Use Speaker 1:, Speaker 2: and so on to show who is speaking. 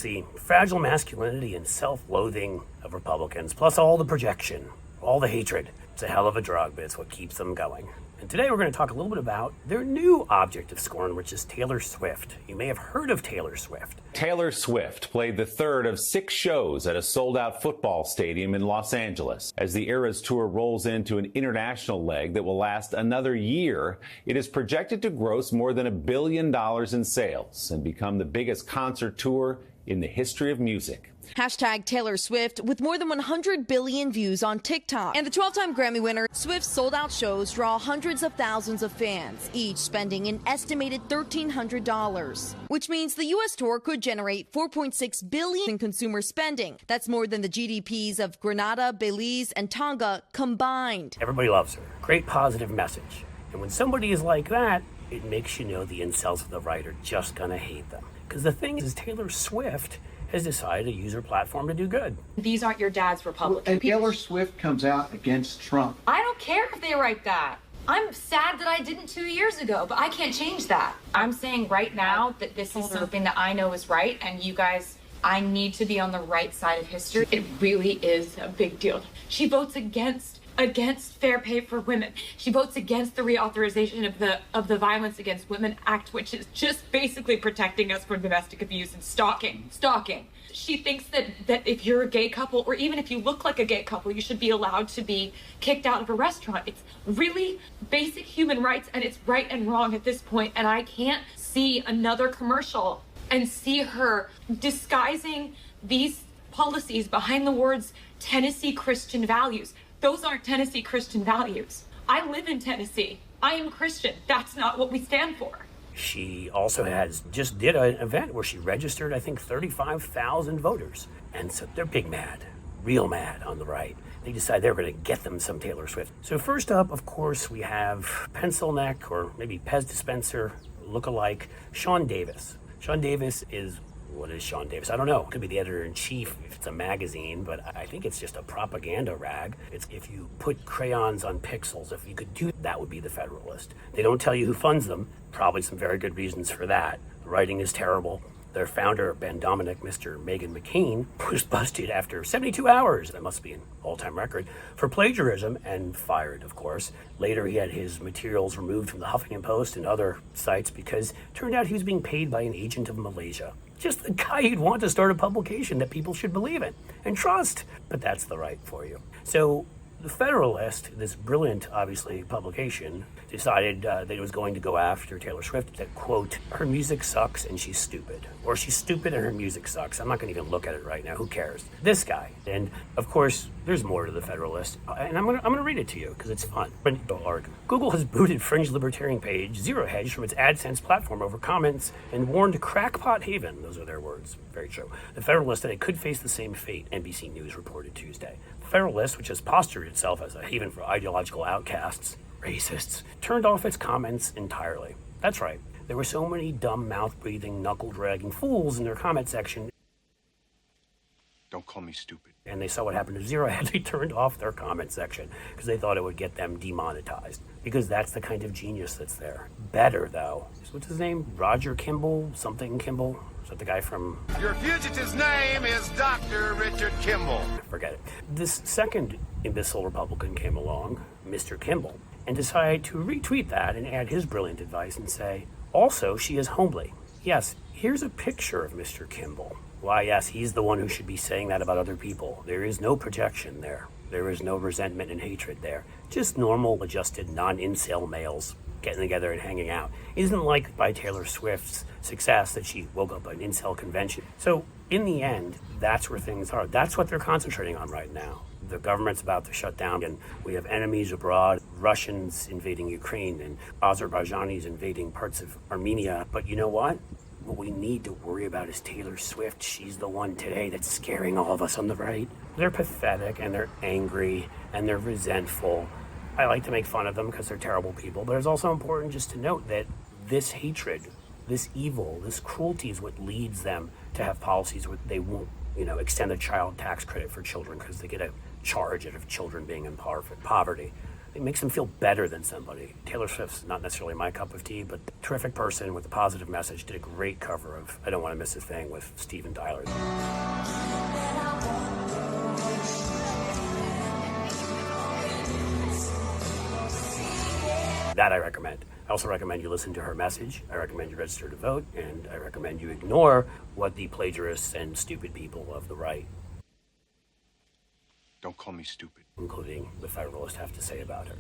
Speaker 1: See, fragile masculinity and self-loathing of Republicans, plus all the projection, all the hatred. It's a hell of a drug, but it's what keeps them going. And today we're going to talk a little bit about their new object of scorn, which is Taylor Swift. You may have heard of Taylor Swift.
Speaker 2: Taylor Swift played the third of 6 shows at a sold-out football stadium in Los Angeles. As the Eras Tour rolls into an international leg that will last another year, it is projected to gross more than $1 billion in sales and become the biggest concert tour in the history of music.
Speaker 3: Hashtag Taylor Swift with more than 100 billion views on TikTok. And the 12-time Grammy winner, Swift's sold-out shows draw hundreds of thousands of fans, each spending an estimated $1,300, which means the U.S. tour could generate $4.6 billion in consumer spending. That's more than the GDPs of Grenada, Belize, and Tonga combined.
Speaker 1: Everybody loves her. Great positive message. And when somebody is like that, it makes you know the incels of the right are just going to hate them. Because the thing is, Taylor Swift has decided to use her platform to do good.
Speaker 4: These aren't your dad's Republicans.
Speaker 5: And Taylor Swift comes out against Trump.
Speaker 4: I don't care if they write that. I'm sad that I didn't 2 years ago, but I can't change that. I'm saying right now that this is something that I know is right, and you guys, I need to be on the right side of history. It really is a big deal. She votes against fair pay for women. She votes against the reauthorization of the Violence Against Women Act, which is just basically protecting us from domestic abuse and stalking. She thinks that if you're a gay couple, or even if you look like a gay couple, you should be allowed to be kicked out of a restaurant. It's really basic human rights, and it's right and wrong at this point. And I can't see another commercial and see her disguising these policies behind the words Tennessee Christian values. Those aren't Tennessee Christian values. I live in Tennessee. I am Christian. That's not what we stand for.
Speaker 1: She also just did an event where she registered, I think, 35,000 voters. And so they're big mad, real mad on the right. They decide they're going to get them some Taylor Swift. So first up, of course, we have pencil neck, or maybe Pez dispenser look-alike, Sean Davis. Sean Davis is... What is Sean Davis? I don't know. It could be the editor-in-chief if it's a magazine, but I think it's just a propaganda rag. It's if you put crayons on pixels, if you could do that, would be the Federalist. They don't tell you who funds them. Probably some very good reasons for that. The writing is terrible. Their founder, Ben Dominic, Mr. Meghan McCain, was busted after 72 hours, that must be an all-time record, for plagiarism and fired, of course. Later, he had his materials removed from the Huffington Post and other sites because it turned out he was being paid by an agent of Malaysia. Just the guy you'd want to start a publication that people should believe in and trust. But that's the right for you. So the Federalist, this brilliant, obviously, publication, decided that it was going to go after Taylor Swift, that, quote, her music sucks and she's stupid. Or she's stupid and her music sucks. I'm not going to even look at it right now. Who cares? This guy. And, of course, there's more to the Federalist. And I'm gonna read it to you because it's fun. Google has booted fringe libertarian page Zero Hedge from its AdSense platform over comments and warned Crackpot Haven, those are their words, very true, the Federalist, that it could face the same fate, NBC News reported Tuesday. The Federalist, which has postured itself as a haven for ideological outcasts, racists, turned off its comments entirely. That's right. There were so many dumb, mouth-breathing, knuckle-dragging fools in their comment section.
Speaker 6: Don't call me stupid.
Speaker 1: And they saw what happened to Zero Hedge. They turned off their comment section because they thought it would get them demonetized. Because that's the kind of genius that's there. Better, though. What's his name? Roger Kimball? Something Kimball? Is that the guy from...
Speaker 6: Your fugitive's name is Dr. Richard Kimball.
Speaker 1: Forget it. This second imbecile Republican came along, Mr. Kimball, and decided to retweet that and add his brilliant advice and say, also, she is homely. Yes, here's a picture of Mr. Kimball. Why, yes, he's the one who should be saying that about other people. There is no projection there. There is no resentment and hatred there. Just normal, adjusted, non-incel males getting together and hanging out. It isn't like by Taylor Swift's success that she woke up at an incel convention. So, in the end, that's where things are. That's what they're concentrating on right now. The government's about to shut down, and we have enemies abroad, Russians invading Ukraine and Azerbaijanis invading parts of Armenia. But you know what? What we need to worry about is Taylor Swift. She's the one today that's scaring all of us on the right. They're pathetic, and they're angry, and they're resentful. I like to make fun of them because they're terrible people, but it's also important just to note that this hatred, this evil, this cruelty is what leads them to have policies where they won't, extend the child tax credit for children because they get a charge out of children being in poverty. It makes them feel better than somebody. Taylor Swift's not necessarily my cup of tea, but terrific person with a positive message. Did a great cover of I Don't Want to Miss a Thing with Steven Tyler. That I recommend. I also recommend you listen to her message. I recommend you register to vote, and I recommend you ignore what the plagiarists and stupid people of the right,
Speaker 6: Don't call me stupid.
Speaker 1: including the Federalist, have to say about her.